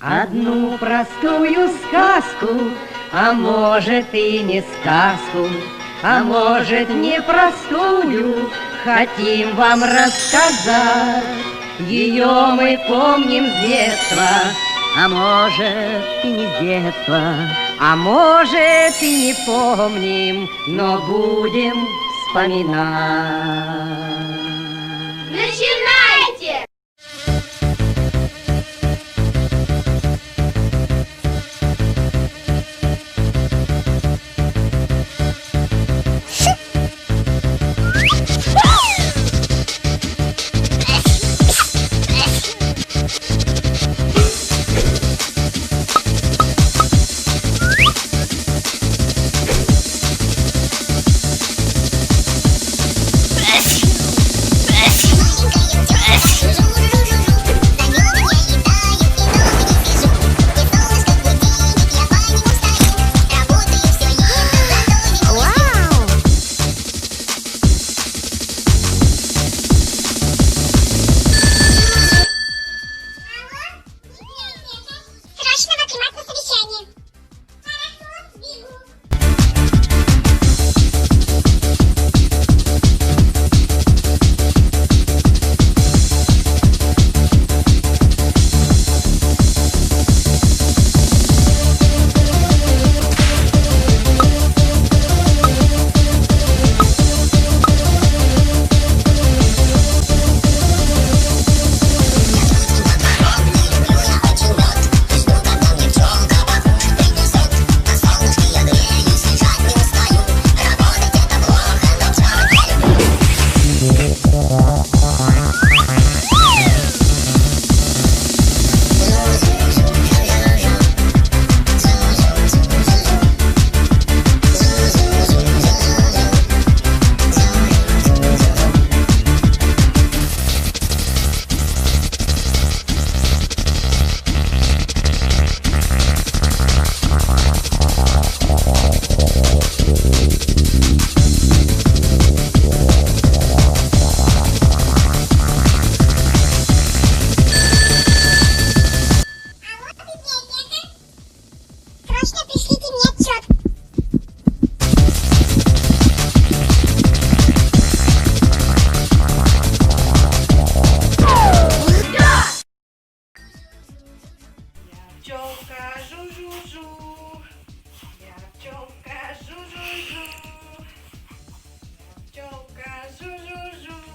Одну простую сказку, а может и не сказку, а может непростую, хотим вам рассказать. Ее мы помним с детства, а может и не с детства, а может и не помним, но будем вспоминать. Начинайте! Срочно пришлите мне отчет. Пчелка жу-жу-жу, я пчелка жу-жу-жу, пчелка жу-жу-жу.